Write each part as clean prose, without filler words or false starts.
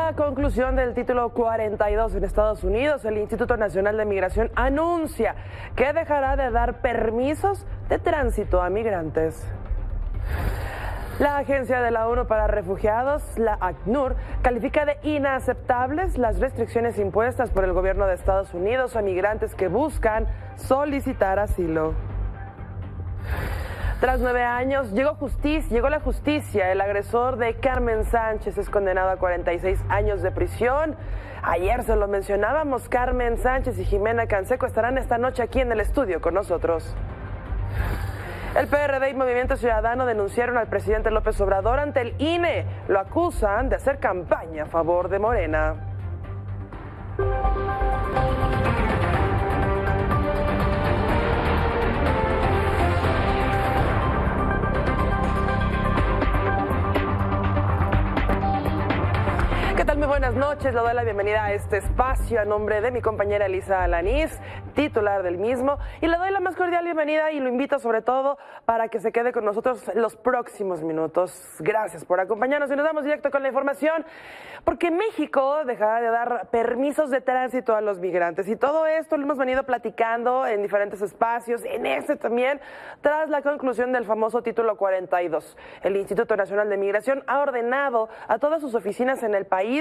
la conclusión del título 42 en Estados Unidos, el Instituto Nacional de Migración anuncia que dejará de dar permisos de tránsito a migrantes. La Agencia de la ONU para Refugiados, la ACNUR, califica de inaceptables las restricciones impuestas por el gobierno de Estados Unidos a migrantes que buscan solicitar asilo. Tras 9 años, llegó la justicia. El agresor de Carmen Sánchez es condenado a 46 años de prisión. Ayer se lo mencionábamos, Carmen Sánchez y Jimena Canseco estarán esta noche aquí en el estudio con nosotros. El PRD y Movimiento Ciudadano denunciaron al presidente López Obrador ante el INE. Lo acusan de hacer campaña a favor de Morena. ¿Qué tal? Muy buenas noches. Le doy la bienvenida a este espacio a nombre de mi compañera Elisa Alanís, titular del mismo, y le doy la más cordial bienvenida y lo invito sobre todo para que se quede con nosotros los próximos minutos. Gracias por acompañarnos y nos damos directo con la información, porque México dejará de dar permisos de tránsito a los migrantes y todo esto lo hemos venido platicando en diferentes espacios, en este también, tras la conclusión del famoso título 42. El Instituto Nacional de Migración ha ordenado a todas sus oficinas en el país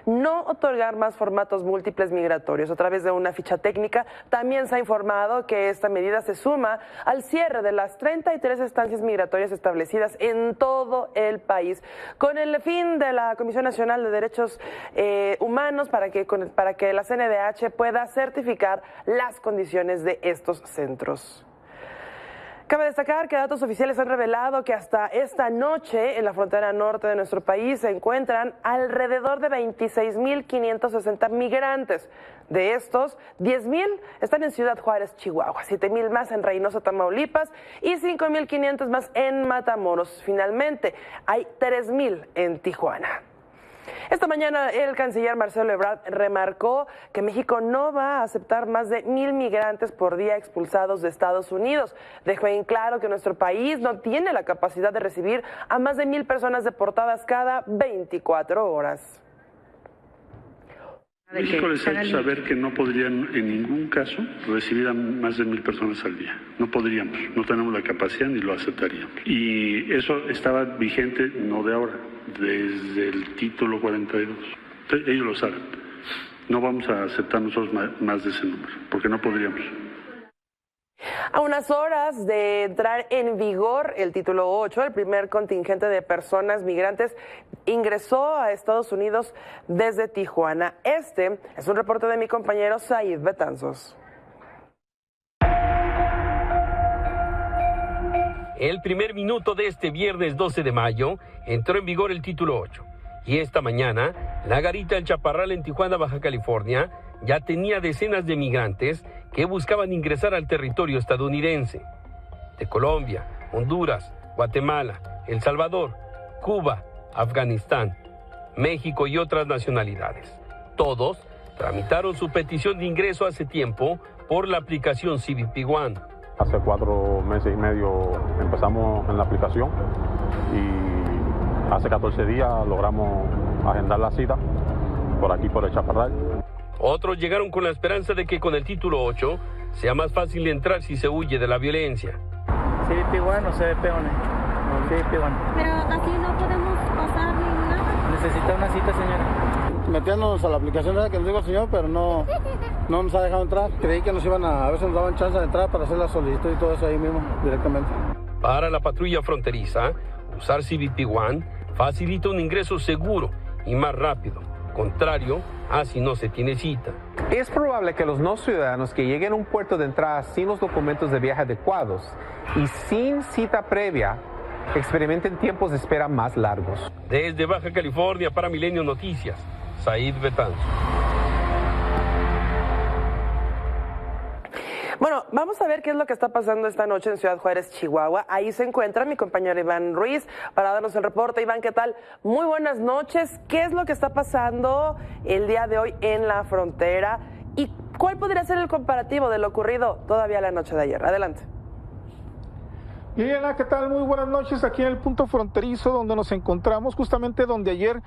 no otorgar más formatos múltiples migratorios. A través de una ficha técnica también se ha informado que esta medida se suma al cierre de las 33 estancias migratorias establecidas en todo el país, con el fin de la Comisión Nacional de Derechos Humanos para que la CNDH pueda certificar las condiciones de estos centros. Cabe destacar que datos oficiales han revelado que hasta esta noche en la frontera norte de nuestro país se encuentran alrededor de 26.560 migrantes. De estos, 10.000 están en Ciudad Juárez, Chihuahua, 7.000 más en Reynosa, Tamaulipas y 5.500 más en Matamoros. Finalmente, hay 3.000 en Tijuana. Esta mañana el canciller Marcelo Ebrard remarcó que México no va a aceptar más de 1,000 migrantes por día expulsados de Estados Unidos. Dejó en claro que nuestro país no tiene la capacidad de recibir a más de 1,000 personas deportadas cada 24 horas. México les ha hecho saber que no podrían en ningún caso recibir a más de 1,000 personas al día. No podríamos, no tenemos la capacidad ni lo aceptaríamos. Y eso estaba vigente no de ahora, desde el título 42. Ellos lo saben. No vamos a aceptar nosotros más de ese número, porque no podríamos. A unas horas de entrar en vigor el título 8, el primer contingente de personas migrantes ingresó a Estados Unidos desde Tijuana. Este es un reporte de mi compañero Said Betanzos. El primer minuto de este viernes 12 de mayo entró en vigor el título 8 y esta mañana la garita El Chaparral en Tijuana, Baja California, ya tenía decenas de migrantes que buscaban ingresar al territorio estadounidense. De Colombia, Honduras, Guatemala, El Salvador, Cuba, Afganistán, México y otras nacionalidades. Todos tramitaron su petición de ingreso hace tiempo por la aplicación CBP One. Hace 4 meses y medio empezamos en la aplicación y hace 14 días logramos agendar la cita por aquí, por El Chaparral. Otros llegaron con la esperanza de que con el título 8 sea más fácil entrar si se huye de la violencia. CBP One o CBP One. CBP One. Pero así no podemos pasar ni nada. Necesita una cita, señora. Metiéndonos a la aplicación que nos dijo el señor, pero no nos ha dejado entrar. Creí que nos iban a veces nos daban chance de entrar para hacer la solicitud y todo eso ahí mismo, directamente. Para la patrulla fronteriza, usar CBP One facilita un ingreso seguro y más rápido. Contrario a si no se tiene cita. Es probable que los no ciudadanos que lleguen a un puerto de entrada sin los documentos de viaje adecuados y sin cita previa experimenten tiempos de espera más largos. Desde Baja California para Milenio Noticias, Said Betanzos. Bueno, vamos a ver qué es lo que está pasando esta noche en Ciudad Juárez, Chihuahua. Ahí se encuentra mi compañero Iván Ruiz para darnos el reporte. Iván, ¿qué tal? Muy buenas noches. ¿Qué es lo que está pasando el día de hoy en la frontera? ¿Y cuál podría ser el comparativo de lo ocurrido todavía la noche de ayer? Adelante. Liliana, ¿qué tal? Muy buenas noches. Aquí en el punto fronterizo donde nos encontramos, justamente donde ayer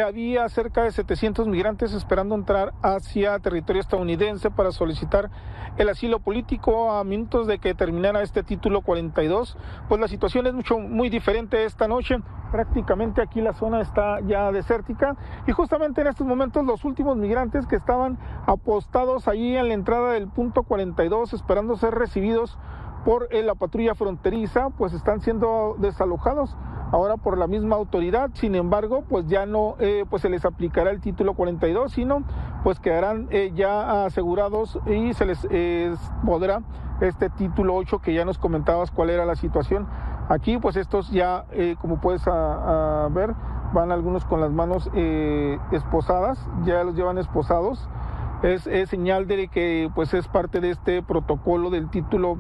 había cerca de 700 migrantes esperando entrar hacia territorio estadounidense para solicitar el asilo político a minutos de que terminara este título 42. Pues la situación es muy diferente esta noche. Prácticamente aquí la zona está ya desértica y justamente en estos momentos los últimos migrantes que estaban apostados allí en la entrada del punto 42 esperando ser recibidos por la patrulla fronteriza, pues están siendo desalojados ahora por la misma autoridad. Sin embargo, pues ya no pues se les aplicará el título 42, sino pues quedarán ya asegurados y se les podrá este título 8 que ya nos comentabas cuál era la situación. Aquí pues estos ya, como puedes ver, van algunos con las manos esposadas, ya los llevan esposados. Es señal de que pues es parte de este protocolo del título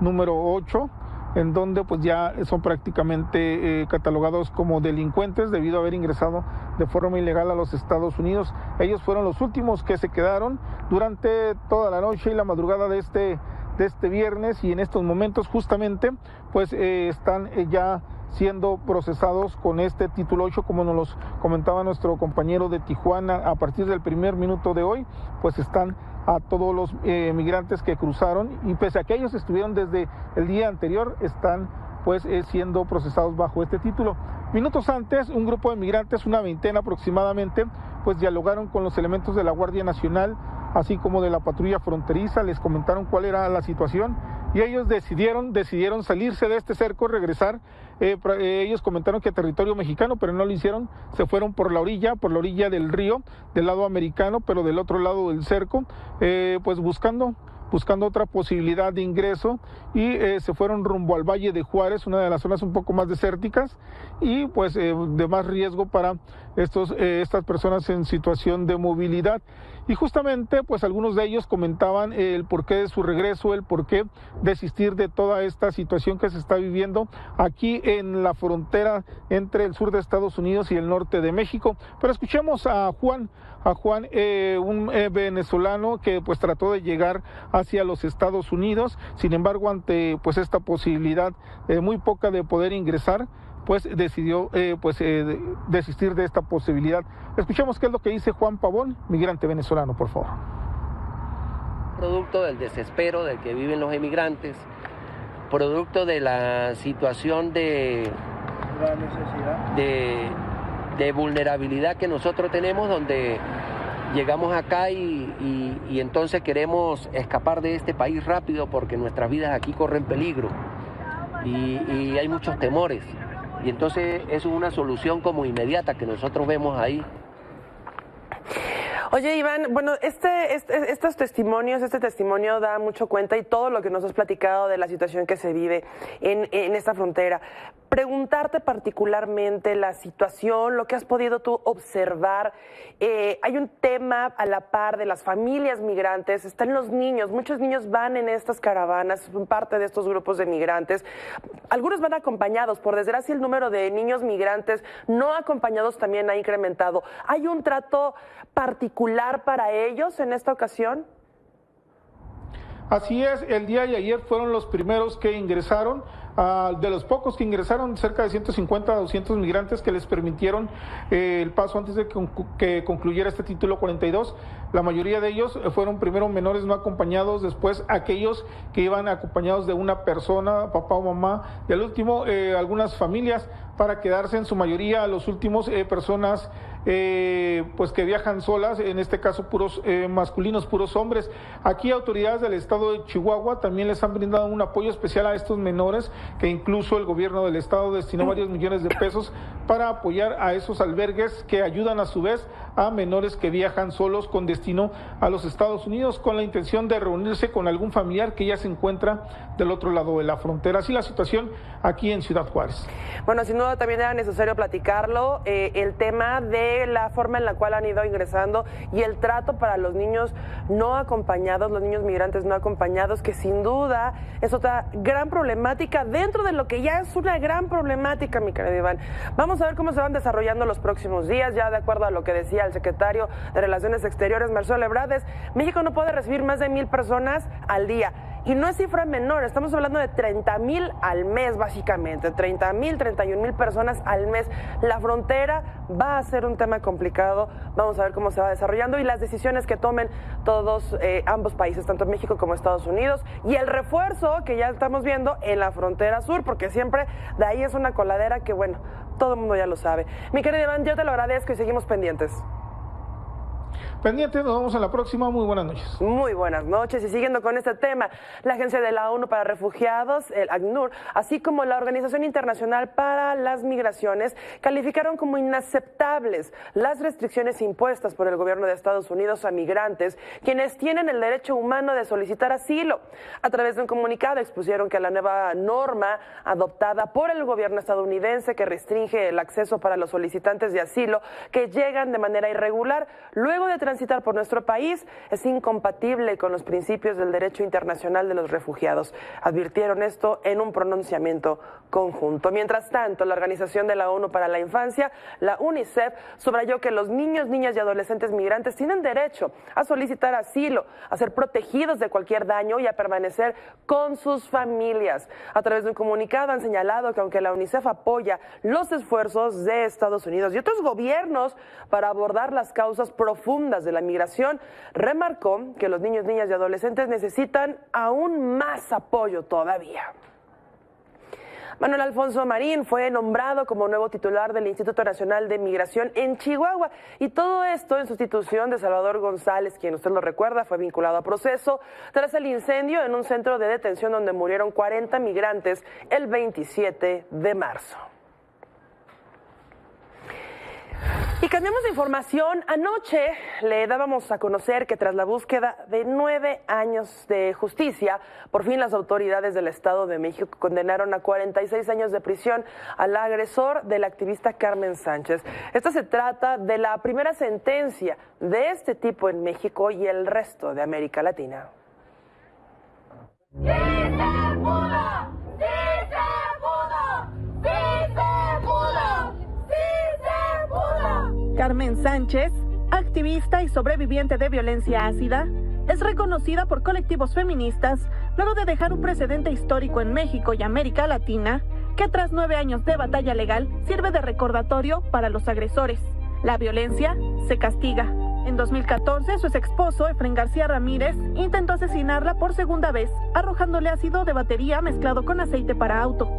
número 8, en donde pues ya son prácticamente catalogados como delincuentes debido a haber ingresado de forma ilegal a los Estados Unidos. Ellos fueron los últimos que se quedaron durante toda la noche y la madrugada de este viernes, y en estos momentos justamente pues están ya siendo procesados con este título 8, como nos los comentaba nuestro compañero de Tijuana. A partir del primer minuto de hoy pues están a todos los migrantes que cruzaron, y pese a que ellos estuvieron desde el día anterior, están pues siendo procesados bajo este título. Minutos antes, un grupo de migrantes, una veintena aproximadamente, pues dialogaron con los elementos de la Guardia Nacional, así como de la patrulla fronteriza, les comentaron cuál era la situación y ellos decidieron salirse de este cerco, regresar. Ellos comentaron que a territorio mexicano, pero no lo hicieron, se fueron por la orilla del río, del lado americano, pero del otro lado del cerco, pues buscando otra posibilidad de ingreso, y se fueron rumbo al Valle de Juárez, una de las zonas un poco más desérticas y pues de más riesgo para estas personas en situación de movilidad. Y justamente pues algunos de ellos comentaban el porqué de su regreso, el porqué desistir de toda esta situación que se está viviendo aquí en la frontera entre el sur de Estados Unidos y el norte de México. Pero escuchemos a Juan, un venezolano que pues trató de llegar hacia los Estados Unidos. Sin embargo, ante pues esta posibilidad muy poca de poder ingresar, pues decidió desistir de esta posibilidad. Escuchemos qué es lo que dice Juan Pavón, migrante venezolano, por favor. Producto del desespero del que viven los emigrantes, producto de la situación de vulnerabilidad que nosotros tenemos, donde llegamos acá y entonces queremos escapar de este país rápido porque nuestras vidas aquí corren peligro y hay muchos temores. Y entonces eso es una solución como inmediata que nosotros vemos ahí. Oye, Iván, bueno, estos testimonios, este testimonio da mucho cuenta, y todo lo que nos has platicado de la situación que se vive en esta frontera. Preguntarte particularmente la situación, lo que has podido tú observar. Hay un tema a la par de las familias migrantes, están los niños, muchos niños van en estas caravanas, son parte de estos grupos de migrantes. Algunos van acompañados, por desgracia el número de niños migrantes no acompañados también ha incrementado. ¿Hay un trato particular para ellos en esta ocasión? Así es, el día de ayer fueron los primeros que ingresaron. De los pocos que ingresaron, cerca de 150 a 200 migrantes que les permitieron el paso antes de que concluyera este título 42. La mayoría de ellos fueron primero menores no acompañados, después aquellos que iban acompañados de una persona, papá o mamá, y al último algunas familias, para quedarse en su mayoría los últimos personas pues que viajan solas, en este caso puros masculinos, puros hombres. Aquí autoridades del estado de Chihuahua también les han brindado un apoyo especial a estos menores, que incluso el gobierno del estado destinó varios millones de pesos para apoyar a esos albergues que ayudan a su vez a menores que viajan solos con destino a los Estados Unidos, con la intención de reunirse con algún familiar que ya se encuentra del otro lado de la frontera. Así la situación aquí en Ciudad Juárez. Bueno, sin duda también era necesario platicarlo, el tema de la forma en la cual han ido ingresando y el trato para los niños no acompañados, los niños migrantes no acompañados, que sin duda es otra gran problemática dentro de lo que ya es una gran problemática, mi querido Iván. Vamos a ver cómo se van desarrollando los próximos días, ya de acuerdo a lo que decía el secretario de Relaciones Exteriores, Marcelo Ebrard. México no puede recibir más de 1,000 personas al día. Y no es cifra menor, estamos hablando de 30,000 al mes, básicamente, 30,000, 31,000 personas al mes. La frontera va a ser un tema complicado, vamos a ver cómo se va desarrollando y las decisiones que tomen todos, ambos países, tanto México como Estados Unidos, y el refuerzo que ya estamos viendo en la frontera sur, porque siempre de ahí es una coladera que, bueno, todo el mundo ya lo sabe. Mi querido Iván, yo te lo agradezco y seguimos pendientes. Pendiente, nos vemos en la próxima. Muy buenas noches. Muy buenas noches. Y siguiendo con este tema, la Agencia de la ONU para Refugiados, el ACNUR, así como la Organización Internacional para las Migraciones, calificaron como inaceptables las restricciones impuestas por el gobierno de Estados Unidos a migrantes, quienes tienen el derecho humano de solicitar asilo. A través de un comunicado expusieron que la nueva norma adoptada por el gobierno estadounidense que restringe el acceso para los solicitantes de asilo que llegan de manera irregular luego de transitar por nuestro país es incompatible con los principios del derecho internacional de los refugiados. Advirtieron esto en un pronunciamiento conjunto. Mientras tanto, la Organización de la ONU para la Infancia, la UNICEF, subrayó que los niños, niñas y adolescentes migrantes tienen derecho a solicitar asilo, a ser protegidos de cualquier daño y a permanecer con sus familias. A través de un comunicado han señalado que aunque la UNICEF apoya los esfuerzos de Estados Unidos y otros gobiernos para abordar las causas profundas de la migración, remarcó que los niños, niñas y adolescentes necesitan aún más apoyo todavía. Manuel Alfonso Marín fue nombrado como nuevo titular del Instituto Nacional de Migración en Chihuahua, y todo esto en sustitución de Salvador González, quien usted lo recuerda, fue vinculado a proceso tras el incendio en un centro de detención donde murieron 40 migrantes el 27 de marzo. Y cambiamos de información. Anoche le dábamos a conocer que tras la búsqueda de 9 años de justicia, por fin las autoridades del Estado de México condenaron a 46 años de prisión al agresor del activista Carmen Sánchez. Esto se trata de la primera sentencia de este tipo en México y el resto de América Latina. ¡Sí se pudo! ¡Sí se pudo! ¡Sí se pudo! Carmen Sánchez, activista y sobreviviente de violencia ácida, es reconocida por colectivos feministas luego de dejar un precedente histórico en México y América Latina que tras 9 años de batalla legal sirve de recordatorio para los agresores. La violencia se castiga. En 2014, su exesposo, Efraín García Ramírez, intentó asesinarla por segunda vez, arrojándole ácido de batería mezclado con aceite para auto,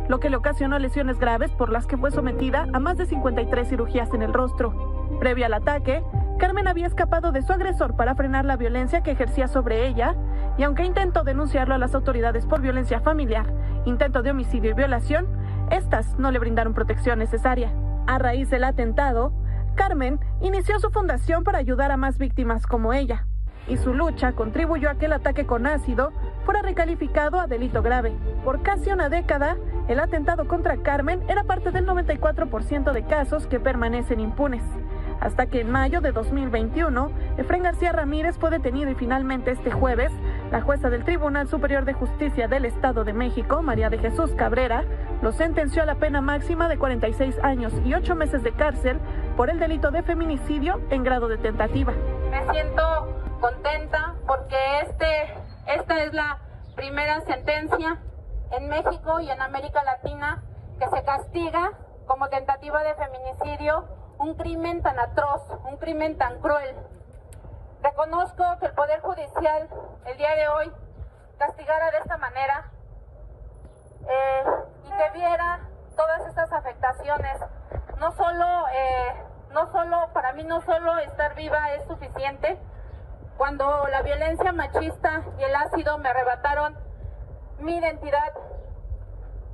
lo que le ocasionó lesiones graves por las que fue sometida a más de 53 cirugías en el rostro. Previo al ataque, Carmen había escapado de su agresor para frenar la violencia que ejercía sobre ella, y aunque intentó denunciarlo a las autoridades por violencia familiar, intento de homicidio y violación, estas no le brindaron protección necesaria. A raíz del atentado, Carmen inició su fundación para ayudar a más víctimas como ella, y su lucha contribuyó a que el ataque con ácido fuera recalificado a delito grave. Por casi una década, el atentado contra Carmen era parte del 94% de casos que permanecen impunes. Hasta que en mayo de 2021, Efraín García Ramírez fue detenido y finalmente este jueves, la jueza del Tribunal Superior de Justicia del Estado de México, María de Jesús Cabrera, lo sentenció a la pena máxima de 46 años y 8 meses de cárcel por el delito de feminicidio en grado de tentativa. Me siento contenta porque esta es la primera sentencia en México y en América Latina que se castiga como tentativa de feminicidio un crimen tan atroz, un crimen tan cruel. Reconozco que el Poder Judicial el día de hoy castigara de esta manera y que viera todas estas afectaciones. Para mí no solo estar viva es suficiente. Cuando la violencia machista y el ácido me arrebataron mi identidad,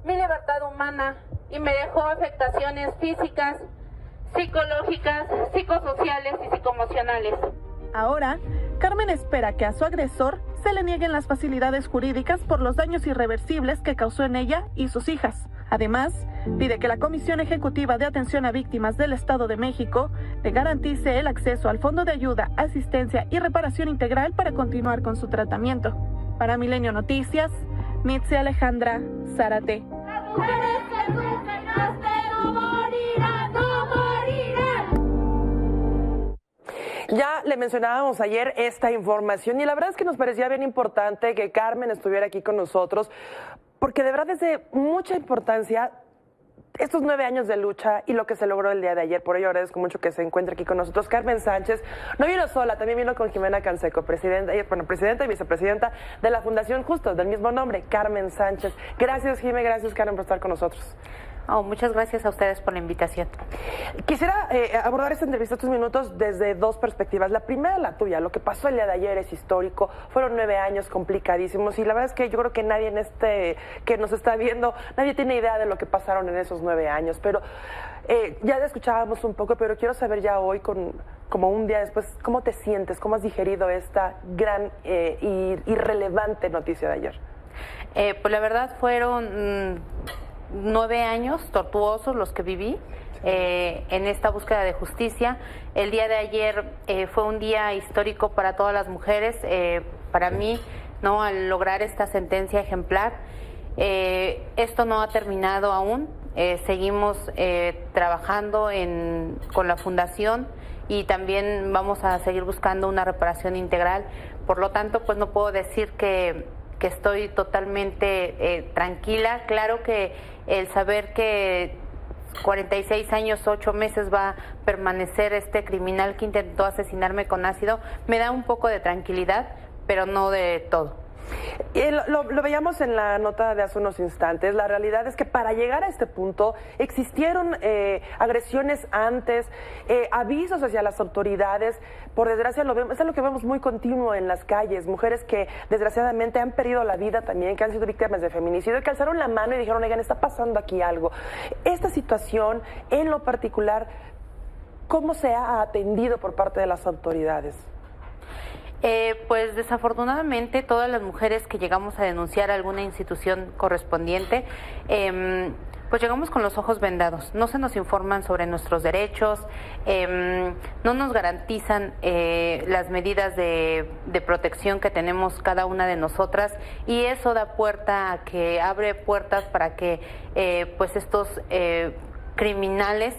mi libertad humana y me dejó afectaciones físicas, psicológicas, psicosociales y psicoemocionales. Ahora, Carmen espera que a su agresor se le nieguen las facilidades jurídicas por los daños irreversibles que causó en ella y sus hijas. Además, pide que la Comisión Ejecutiva de Atención a Víctimas del Estado de México le garantice el acceso al Fondo de Ayuda, Asistencia y Reparación Integral para continuar con su tratamiento. Para Milenio Noticias, Mitzi Alejandra Zárate. Las mujeres que sufren hasta no morirán, no morirán. Ya le mencionábamos ayer esta información y la verdad es que nos parecía bien importante que Carmen estuviera aquí con nosotros, porque de verdad es de mucha importancia estos 9 años de lucha y lo que se logró el día de ayer. Por ello agradezco mucho que se encuentre aquí con nosotros Carmen Sánchez. No vino sola, también vino con Jimena Canseco, presidenta y vicepresidenta de la Fundación justo del mismo nombre, Carmen Sánchez. Gracias, Jimé, gracias, Carmen, por estar con nosotros. Muchas gracias a ustedes por la invitación. Quisiera abordar esta entrevista estos minutos desde dos perspectivas. La primera, la tuya. Lo que pasó el día de ayer es histórico. Fueron 9 años complicadísimos y la verdad es que yo creo que nadie que nos está viendo, nadie tiene idea de lo que pasaron en esos 9 años. Pero ya escuchábamos un poco, pero quiero saber ya hoy, como un día después, ¿cómo te sientes? ¿Cómo has digerido esta gran y relevante noticia de ayer? Pues la verdad fueron 9 años tortuosos los que viví en esta búsqueda de justicia. El día de ayer fue un día histórico para todas las mujeres, para mí, ¿no? Al lograr esta sentencia ejemplar. Esto no ha terminado aún, seguimos trabajando con la Fundación y también vamos a seguir buscando una reparación integral. Por lo tanto, pues no puedo decir que estoy totalmente tranquila. Claro que el saber que 46 años, 8 meses va a permanecer este criminal que intentó asesinarme con ácido, me da un poco de tranquilidad, pero no de todo. Lo veíamos en la nota de hace unos instantes. La realidad es que para llegar a este punto existieron agresiones antes, avisos hacia las autoridades. Por desgracia, es lo que vemos muy continuo en las calles. Mujeres que desgraciadamente han perdido la vida también, que han sido víctimas de feminicidio, que alzaron la mano y dijeron, oigan, está pasando aquí algo. Esta situación, en lo particular, ¿cómo se ha atendido por parte de las autoridades? Pues desafortunadamente todas las mujeres que llegamos a denunciar a alguna institución correspondiente, pues llegamos con los ojos vendados. No se nos informan sobre nuestros derechos, no nos garantizan las medidas de protección que tenemos cada una de nosotras, y eso abre puertas para que pues estos criminales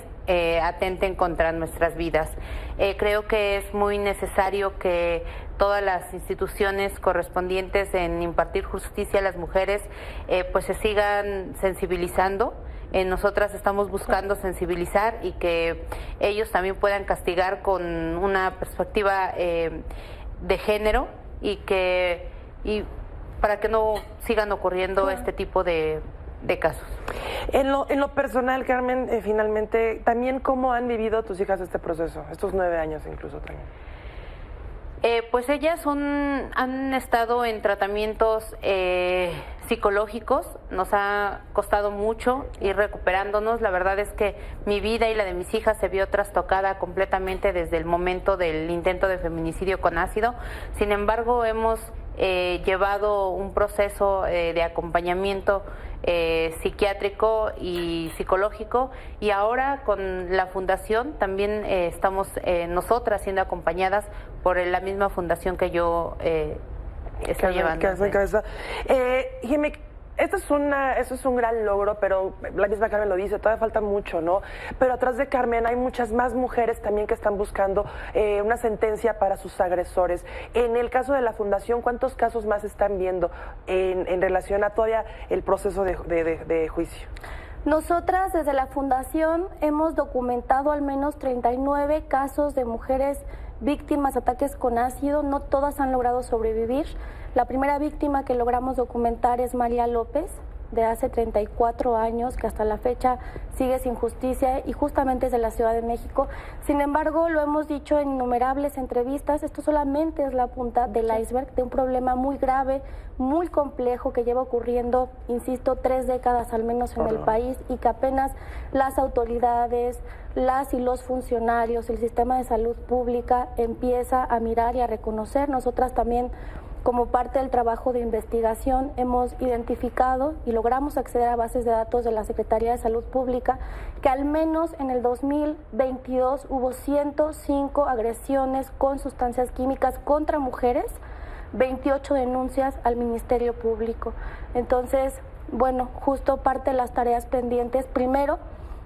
atenten contra nuestras vidas. Creo que es muy necesario que todas las instituciones correspondientes en impartir justicia a las mujeres pues se sigan sensibilizando. Nosotras estamos buscando sensibilizar y que ellos también puedan castigar con una perspectiva de género y para que no sigan ocurriendo este tipo de casos. En lo personal, Carmen, finalmente, también, ¿cómo han vivido tus hijas este proceso, estos 9 años incluso también? Pues ellas han estado en tratamientos psicológicos. Nos ha costado mucho ir recuperándonos. La verdad es que mi vida y la de mis hijas se vio trastocada completamente desde el momento del intento de feminicidio con ácido. Sin embargo, hemos llevado un proceso de acompañamiento psiquiátrico y psicológico, y ahora con la Fundación también estamos nosotras siendo acompañadas por la misma fundación que yo estoy llevando. Jimé, esto es un gran logro, pero la misma Carmen lo dice, todavía falta mucho, ¿no? Pero atrás de Carmen hay muchas más mujeres también que están buscando una sentencia para sus agresores. En el caso de la Fundación, ¿cuántos casos más están viendo en relación a todavía el proceso de juicio? Nosotras desde la Fundación hemos documentado al menos 39 casos de mujeres víctimas de ataques con ácido. No todas han logrado sobrevivir. La primera víctima que logramos documentar es María López, de hace 34 años, que hasta la fecha sigue sin justicia y justamente es de la Ciudad de México. Sin embargo, lo hemos dicho en innumerables entrevistas, esto solamente es la punta del iceberg de un problema muy grave, muy complejo, que lleva ocurriendo, insisto, 3 décadas al menos en el país, y que apenas las autoridades, las y los funcionarios, el sistema de salud pública empieza a mirar y a reconocer. Nosotras también, como parte del trabajo de investigación, hemos identificado y logramos acceder a bases de datos de la Secretaría de Salud Pública que al menos en el 2022 hubo 105 agresiones con sustancias químicas contra mujeres, 28 denuncias al Ministerio Público. Entonces, bueno, justo parte de las tareas pendientes, primero,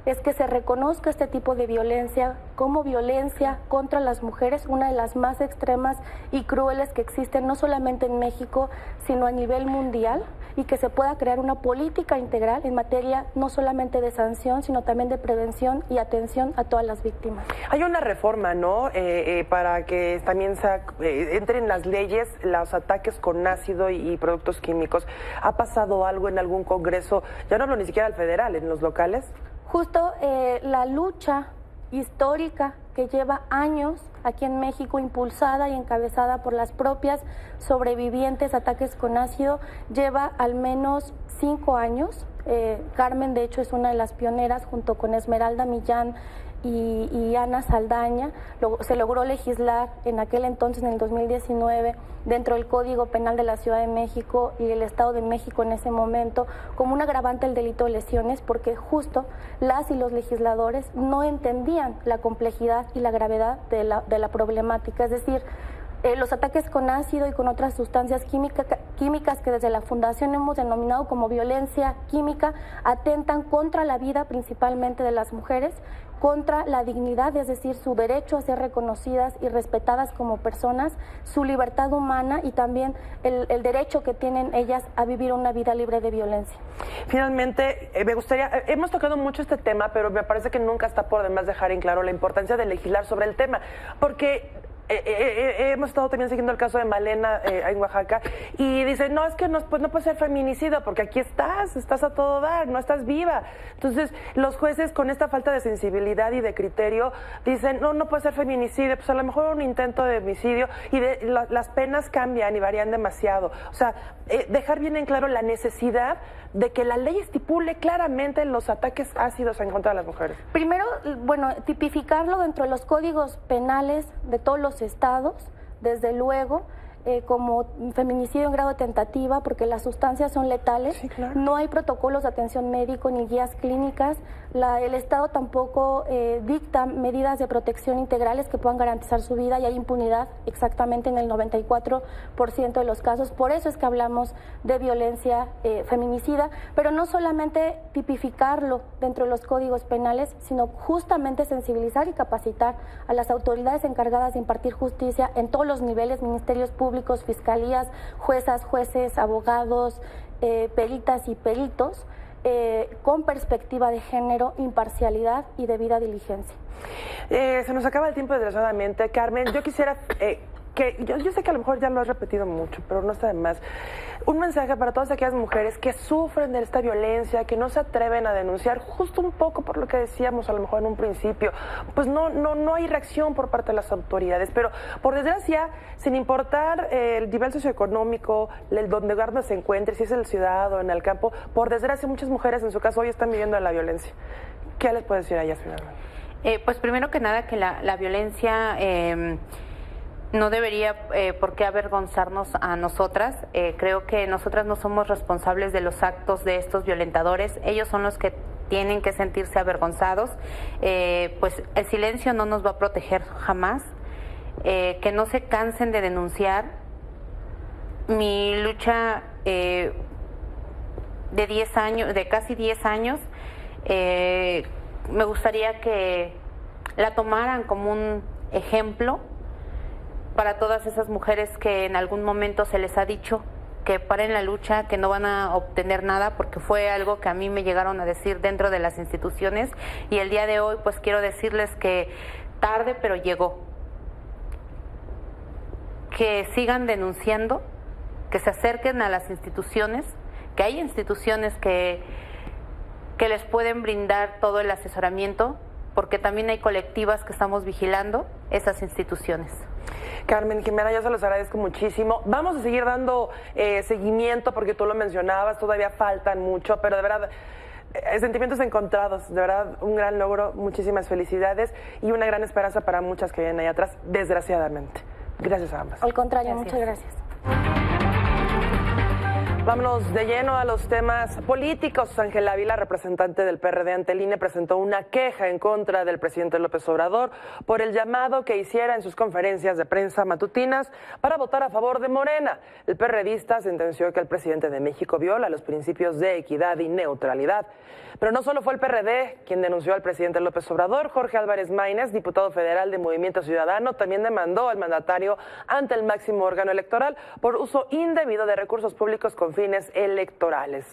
es que se reconozca este tipo de violencia como violencia contra las mujeres, una de las más extremas y crueles que existen no solamente en México, sino a nivel mundial, y que se pueda crear una política integral en materia no solamente de sanción, sino también de prevención y atención a todas las víctimas. Hay una reforma, ¿no? Para que también entren en las leyes los ataques con ácido y productos químicos. ¿Ha pasado algo en algún congreso? Ya no hablo ni siquiera al federal, en los locales. Justo la lucha histórica que lleva años aquí en México, impulsada y encabezada por las propias sobrevivientes a ataques con ácido, lleva al menos 5 años. Carmen, de hecho, es una de las pioneras, junto con Esmeralda Millán y Ana Saldaña. Se logró legislar en aquel entonces, en el 2019, dentro del Código Penal de la Ciudad de México y el Estado de México en ese momento, como un agravante el delito de lesiones, porque justo las y los legisladores no entendían la complejidad y la gravedad de la problemática. Es decir, los ataques con ácido y con otras sustancias químicas que desde la Fundación hemos denominado como violencia química, atentan contra la vida principalmente de las mujeres, contra la dignidad, es decir, su derecho a ser reconocidas y respetadas como personas, su libertad humana y también el derecho que tienen ellas a vivir una vida libre de violencia. Finalmente, me gustaría, hemos tocado mucho este tema, pero me parece que nunca está por demás dejar en claro la importancia de legislar sobre el tema, porque hemos estado también siguiendo el caso de Malena en Oaxaca y dicen, no, es que pues no puede ser feminicida porque aquí estás a todo dar, no estás viva. Entonces, los jueces con esta falta de sensibilidad y de criterio dicen, no puede ser feminicida, pues a lo mejor un intento de homicidio y las penas cambian y varían demasiado. O sea, dejar bien en claro la necesidad de que la ley estipule claramente los ataques ácidos en contra de las mujeres. Primero, bueno, tipificarlo dentro de los códigos penales de todos los estados, desde luego, como feminicidio en grado de tentativa, porque las sustancias son letales. Sí, claro. No hay protocolos de atención médico ni guías clínicas. El Estado tampoco dicta medidas de protección integrales que puedan garantizar su vida, y hay impunidad exactamente en el 94% de los casos. Por eso es que hablamos de violencia feminicida, pero no solamente tipificarlo dentro de los códigos penales, sino justamente sensibilizar y capacitar a las autoridades encargadas de impartir justicia en todos los niveles, ministerios públicos, fiscalías, juezas, jueces, abogados, peritas y peritos, con perspectiva de género, imparcialidad y debida diligencia. Se nos acaba el tiempo, desgraciadamente. Carmen, yo quisiera yo sé que a lo mejor ya lo has repetido mucho, pero no está de más. Un mensaje para todas aquellas mujeres que sufren de esta violencia, que no se atreven a denunciar, justo un poco por lo que decíamos a lo mejor en un principio. Pues no hay reacción por parte de las autoridades, pero por desgracia, sin importar el nivel socioeconómico, donde se encuentre, si es en la ciudad o en el campo, por desgracia muchas mujeres en su caso hoy están viviendo de la violencia. ¿Qué les puede decir a ellas finalmente? Pues primero que nada que la violencia no debería por qué avergonzarnos a nosotras. Creo que nosotras no somos responsables de los actos de estos violentadores. Ellos son los que tienen que sentirse avergonzados. Pues el silencio no nos va a proteger jamás. Que no se cansen de denunciar. Mi lucha de 10 años, de casi 10 años, me gustaría que la tomaran como un ejemplo para todas esas mujeres que en algún momento se les ha dicho que paren la lucha, que no van a obtener nada, porque fue algo que a mí me llegaron a decir dentro de las instituciones, y el día de hoy pues quiero decirles que tarde pero llegó. Que sigan denunciando, que se acerquen a las instituciones, que hay instituciones que les pueden brindar todo el asesoramiento, porque también hay colectivas que estamos vigilando esas instituciones. Carmen Jimena, yo se los agradezco muchísimo. Vamos a seguir dando seguimiento, porque tú lo mencionabas, todavía faltan mucho, pero de verdad, sentimientos encontrados, de verdad, un gran logro, muchísimas felicidades y una gran esperanza para muchas que vienen ahí atrás, desgraciadamente. Gracias a ambas. Al contrario, muchas gracias. Vámonos de lleno a los temas políticos. Ángel Ávila, representante del PRD ante el INE, presentó una queja en contra del presidente López Obrador por el llamado que hiciera en sus conferencias de prensa matutinas para votar a favor de Morena. El perredista sentenció que el presidente de México viola los principios de equidad y neutralidad. Pero no solo fue el PRD quien denunció al presidente López Obrador. Jorge Álvarez Maínez, diputado federal de Movimiento Ciudadano, también demandó al mandatario ante el máximo órgano electoral por uso indebido de recursos públicos con fines electorales.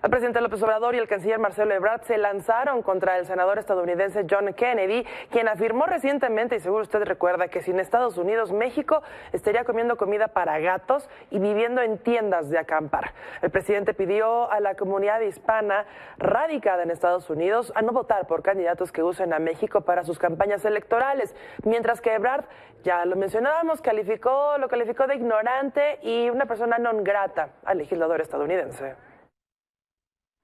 El presidente López Obrador y el canciller Marcelo Ebrard se lanzaron contra el senador estadounidense John Kennedy, quien afirmó recientemente, y seguro usted recuerda, que sin Estados Unidos, México estaría comiendo comida para gatos y viviendo en tiendas de acampar. El presidente pidió a la comunidad hispana radicada en Estados Unidos a no votar por candidatos que usen a México para sus campañas electorales, mientras que Ebrard, ya lo mencionábamos, lo calificó de ignorante y una persona non grata al legislador estadounidense.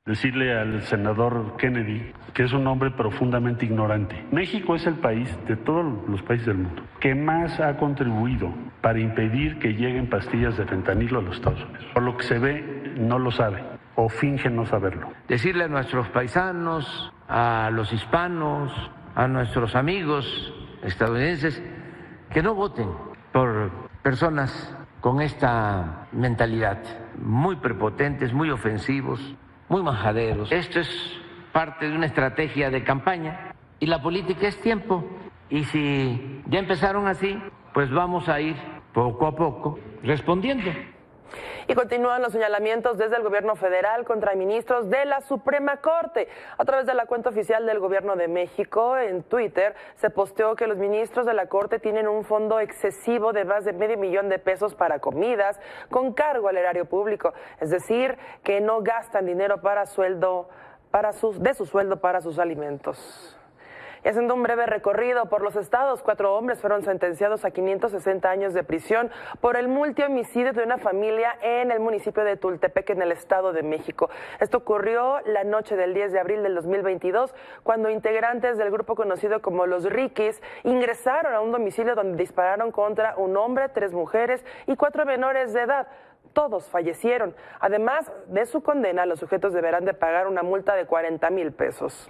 Decirle al senador Kennedy que es un hombre profundamente ignorante. México es el país de todos los países del mundo que más ha contribuido para impedir que lleguen pastillas de fentanilo a los Estados Unidos. Por lo que se ve, no lo sabe o finge no saberlo. Decirle a nuestros paisanos, a los hispanos, a nuestros amigos estadounidenses que no voten por personas con esta mentalidad, muy prepotentes, muy ofensivos, muy majaderos. Esto es parte de una estrategia de campaña y la política es tiempo. Y si ya empezaron así, pues vamos a ir poco a poco respondiendo. Y continúan los señalamientos desde el gobierno federal contra ministros de la Suprema Corte. A través de la cuenta oficial del gobierno de México en Twitter se posteó que los ministros de la Corte tienen un fondo excesivo de más de $500,000 para comidas con cargo al erario público. Es decir, que no gastan dinero para de su sueldo para sus alimentos. Y haciendo un breve recorrido por los estados, 4 hombres fueron sentenciados a 560 años de prisión por el multihomicidio de una familia en el municipio de Tultepec, en el Estado de México. Esto ocurrió la noche del 10 de abril del 2022, cuando integrantes del grupo conocido como los Riquis ingresaron a un domicilio donde dispararon contra un hombre, 3 mujeres y 4 menores de edad. Todos fallecieron. Además de su condena, los sujetos deberán de pagar una multa de $40,000.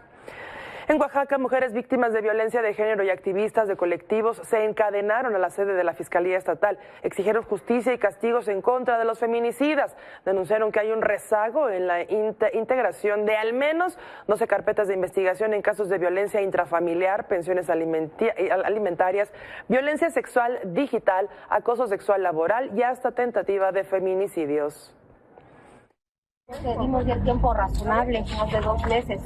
En Oaxaca, mujeres víctimas de violencia de género y activistas de colectivos se encadenaron a la sede de la Fiscalía Estatal. Exigieron justicia y castigos en contra de los feminicidas. Denunciaron que hay un rezago en la integración de al menos 12 carpetas de investigación en casos de violencia intrafamiliar, pensiones alimentarias, violencia sexual digital, acoso sexual laboral y hasta tentativa de feminicidios. Dimos el tiempo razonable, más de 2 meses,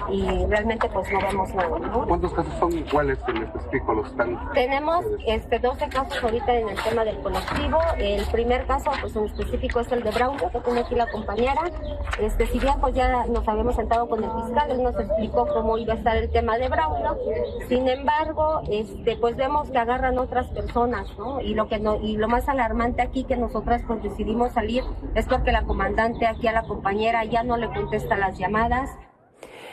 y realmente pues no vemos nada, ¿no? ¿Cuántos casos son iguales en específico los están? Tenemos 12 casos ahorita en el tema del colectivo. El primer caso pues en específico es el de Braulio, que tiene aquí la compañera. Si bien pues ya nos habíamos sentado con el fiscal, él nos explicó cómo iba a estar el tema de Braulio. Sin embargo, pues vemos que agarran otras personas, ¿no? Y lo más alarmante aquí que nosotras pues decidimos salir es porque la comandante aquí a la compañera ya no le contesta las llamadas.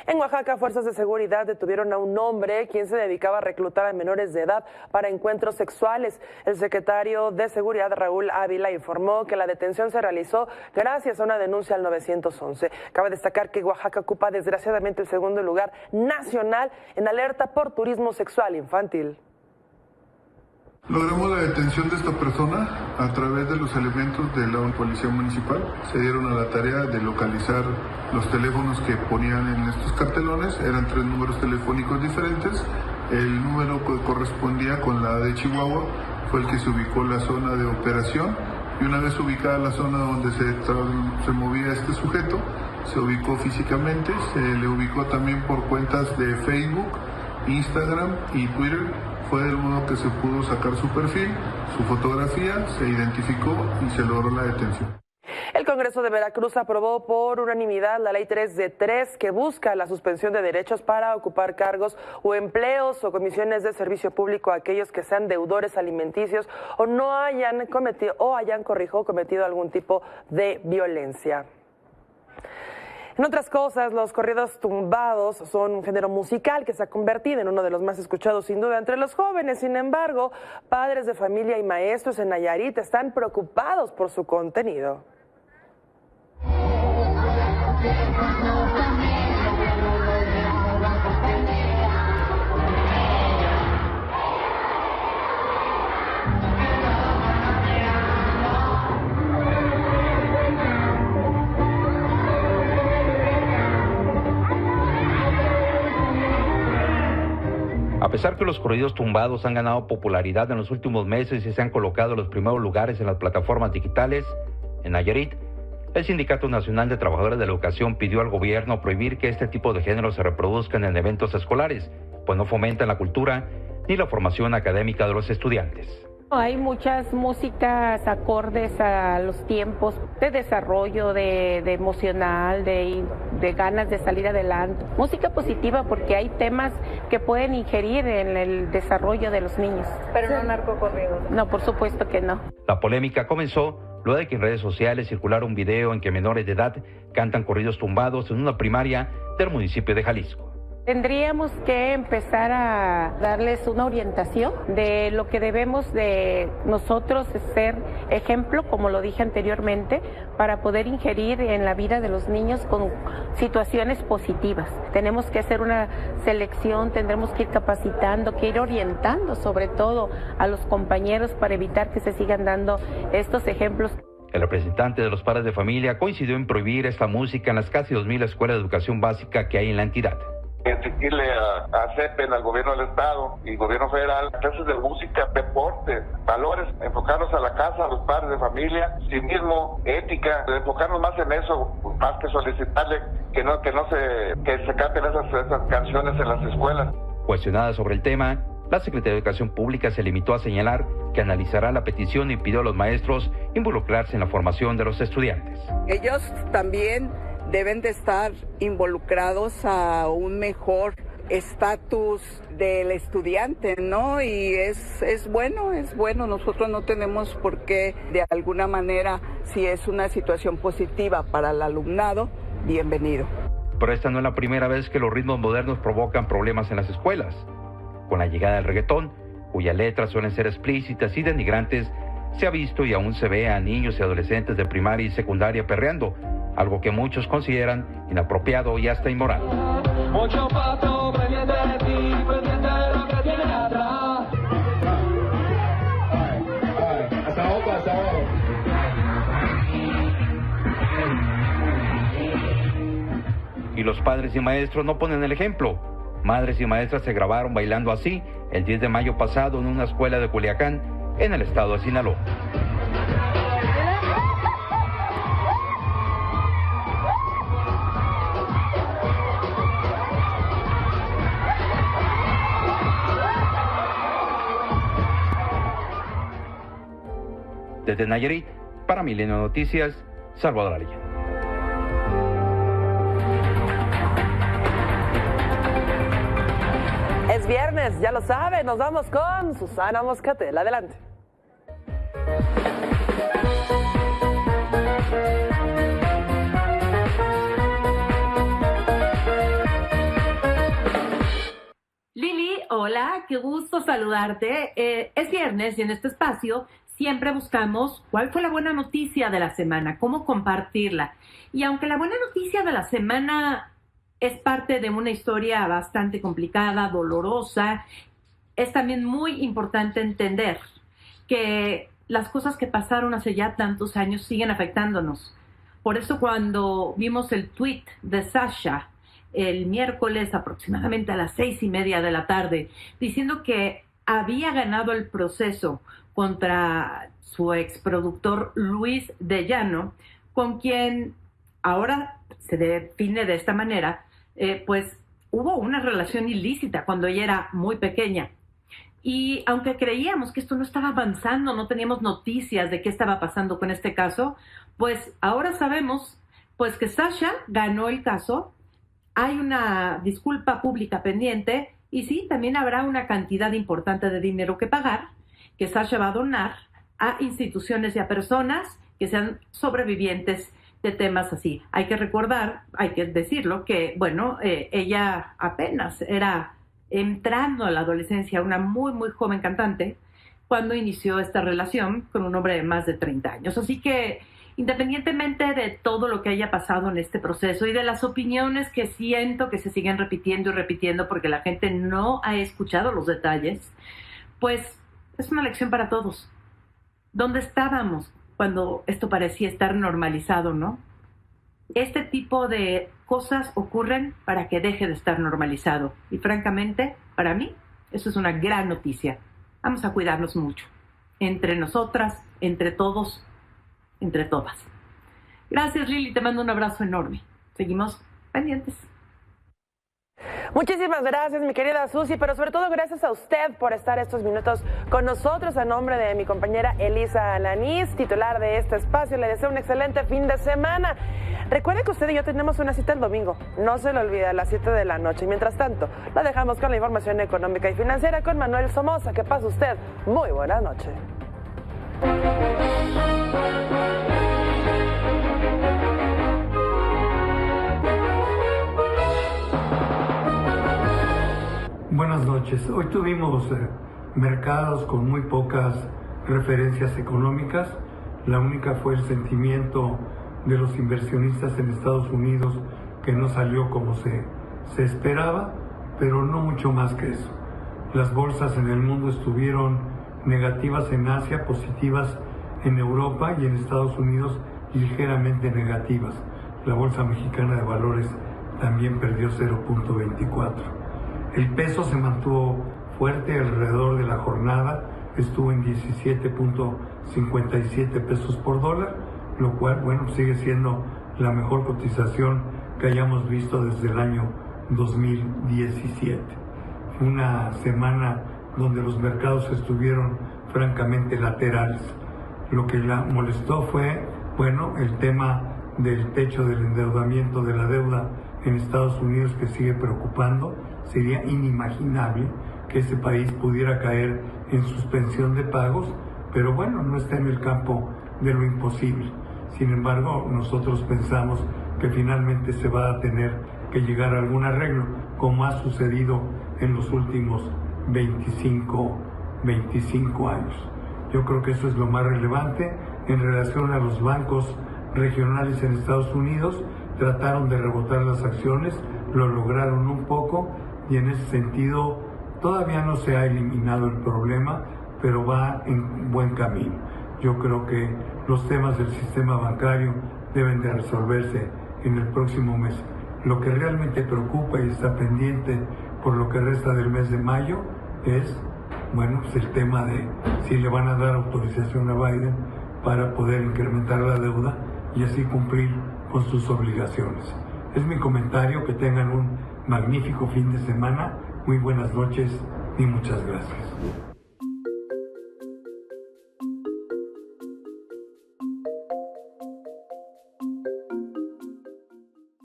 En Oaxaca, fuerzas de seguridad detuvieron a un hombre quien se dedicaba a reclutar a menores de edad para encuentros sexuales. El secretario de Seguridad, Raúl Ávila, informó que la detención se realizó gracias a una denuncia al 911. Cabe destacar que Oaxaca ocupa desgraciadamente el segundo lugar nacional en alerta por turismo sexual infantil. Logramos la detención de esta persona a través de los elementos de la policía municipal. Se dieron a la tarea de localizar los teléfonos que ponían en estos cartelones. Eran 3 números telefónicos diferentes. El número que correspondía con la de Chihuahua fue el que se ubicó en la zona de operación. Y una vez ubicada la zona donde se movía este sujeto, se ubicó físicamente, se le ubicó también por cuentas de Facebook, Instagram y Twitter. Fue del modo que se pudo sacar su perfil, su fotografía, se identificó y se logró la detención. El Congreso de Veracruz aprobó por unanimidad la Ley 3 de 3, que busca la suspensión de derechos para ocupar cargos o empleos o comisiones de servicio público a aquellos que sean deudores alimenticios o no hayan cometido algún tipo de violencia. En otras cosas, los corridos tumbados son un género musical que se ha convertido en uno de los más escuchados sin duda entre los jóvenes. Sin embargo, padres de familia y maestros en Nayarit están preocupados por su contenido. A pesar que los corridos tumbados han ganado popularidad en los últimos meses y se han colocado en los primeros lugares en las plataformas digitales, en Nayarit, el Sindicato Nacional de Trabajadores de la Educación pidió al gobierno prohibir que este tipo de géneros se reproduzcan en eventos escolares, pues no fomentan la cultura ni la formación académica de los estudiantes. Hay muchas músicas acordes a los tiempos de desarrollo, de emocional, de ganas de salir adelante. Música positiva porque hay temas que pueden ingerir en el desarrollo de los niños. Pero no narcocorridos. No, por supuesto que no. La polémica comenzó luego de que en redes sociales circulara un video en que menores de edad cantan corridos tumbados en una primaria del municipio de Jalisco. Tendríamos que empezar a darles una orientación de lo que debemos de nosotros ser ejemplo, como lo dije anteriormente, para poder ingerir en la vida de los niños con situaciones positivas. Tenemos que hacer una selección, tendremos que ir capacitando, que ir orientando sobre todo a los compañeros para evitar que se sigan dando estos ejemplos. El representante de los padres de familia coincidió en prohibir esta música en las casi 2,000 escuelas de educación básica que hay en la entidad. Exigirle a CEPEN, al gobierno del estado y gobierno federal, clases de música, deporte, valores, enfocarnos a la casa, a los padres de familia, civismo, ética, enfocarnos más en eso, más que solicitarle que se canten esas canciones en las escuelas. Cuestionada sobre el tema, la Secretaría de Educación Pública se limitó a señalar que analizará la petición y pidió a los maestros involucrarse en la formación de los estudiantes. Ellos también deben de estar involucrados a un mejor estatus del estudiante, ¿no? Y es bueno, nosotros no tenemos por qué, de alguna manera, si es una situación positiva para el alumnado, bienvenido. Pero esta no es la primera vez que los ritmos modernos provocan problemas en las escuelas. Con la llegada del reggaetón, cuyas letras suelen ser explícitas y denigrantes, se ha visto y aún se ve a niños y adolescentes de primaria y secundaria perreando, algo que muchos consideran inapropiado y hasta inmoral. Mucho pato, pendiente de ti, pendiente de lo que tienes atrás. Hasta abajo, hasta abajo. Y los padres y maestros no ponen el ejemplo. Madres y maestras se grabaron bailando así el 10 de mayo pasado en una escuela de Culiacán, en el estado de Sinaloa. Desde Nayarit, para Milenio Noticias, Salvador Arellano. Es viernes, ya lo sabe, nos vamos con Susana Moscatel. Adelante. Lili, hola, qué gusto saludarte. Es viernes y en este espacio siempre buscamos cuál fue la buena noticia de la semana, cómo compartirla. Y aunque la buena noticia de la semana es parte de una historia bastante complicada, dolorosa, es también muy importante entender que las cosas que pasaron hace ya tantos años siguen afectándonos. Por eso cuando vimos el tweet de Sasha el miércoles aproximadamente a las 6:30 de la tarde, diciendo que había ganado el proceso contra su exproductor Luis de Llano, con quien ahora se define de esta manera, pues hubo una relación ilícita cuando ella era muy pequeña. Y aunque creíamos que esto no estaba avanzando, no teníamos noticias de qué estaba pasando con este caso, pues ahora sabemos pues que Sasha ganó el caso, hay una disculpa pública pendiente y sí, también habrá una cantidad importante de dinero que pagar, que Sasha va a donar a instituciones y a personas que sean sobrevivientes de temas así. Hay que recordar, hay que decirlo, que, bueno, ella apenas era entrando a la adolescencia, una muy, muy joven cantante, cuando inició esta relación con un hombre de más de 30 años. Así que, independientemente de todo lo que haya pasado en este proceso y de las opiniones que siento que se siguen repitiendo y repitiendo porque la gente no ha escuchado los detalles, pues es una lección para todos. ¿Dónde estábamos cuando esto parecía estar normalizado, no? Este tipo de cosas ocurren para que deje de estar normalizado. Y francamente, para mí, eso es una gran noticia. Vamos a cuidarnos mucho. Entre nosotras, entre todos, entre todas. Gracias, Lili. Te mando un abrazo enorme. Seguimos pendientes. Muchísimas gracias, mi querida Susi, pero sobre todo gracias a usted por estar estos minutos con nosotros. A nombre de mi compañera Elisa Alanís, titular de este espacio, le deseo un excelente fin de semana. Recuerde que usted y yo tenemos una cita el domingo, no se lo olvide, a las 7 de la noche. Mientras tanto, la dejamos con la información económica y financiera con Manuel Somoza. Que pase usted muy buena noche. Buenas noches. Hoy tuvimos mercados con muy pocas referencias económicas. La única fue el sentimiento de los inversionistas en Estados Unidos, que no salió como se esperaba, pero no mucho más que eso. Las bolsas en el mundo estuvieron negativas en Asia, positivas en Europa, y en Estados Unidos ligeramente negativas. La Bolsa Mexicana de Valores también perdió 0.24. El peso se mantuvo fuerte alrededor de la jornada, estuvo en 17.57 pesos por dólar, lo cual, bueno, sigue siendo la mejor cotización que hayamos visto desde el año 2017. Fue una semana donde los mercados estuvieron francamente laterales. Lo que la molestó fue, bueno, el tema del techo del endeudamiento de la deuda en Estados Unidos, que sigue preocupando. Sería inimaginable que ese país pudiera caer en suspensión de pagos, pero bueno, no está en el campo de lo imposible. Sin embargo, nosotros pensamos que finalmente se va a tener que llegar a algún arreglo, como ha sucedido en los últimos 25 años. Yo creo que eso es lo más relevante. En relación a los bancos regionales en Estados Unidos, trataron de rebotar las acciones, lo lograron un poco, y en ese sentido todavía no se ha eliminado el problema, pero va en buen camino. Yo creo que los temas del sistema bancario deben de resolverse en el próximo mes. Lo que realmente preocupa y está pendiente por lo que resta del mes de mayo es, bueno, pues el tema de si le van a dar autorización a Biden para poder incrementar la deuda y así cumplir con sus obligaciones. Es mi comentario. Que tengan un magnífico fin de semana. Muy buenas noches y muchas gracias.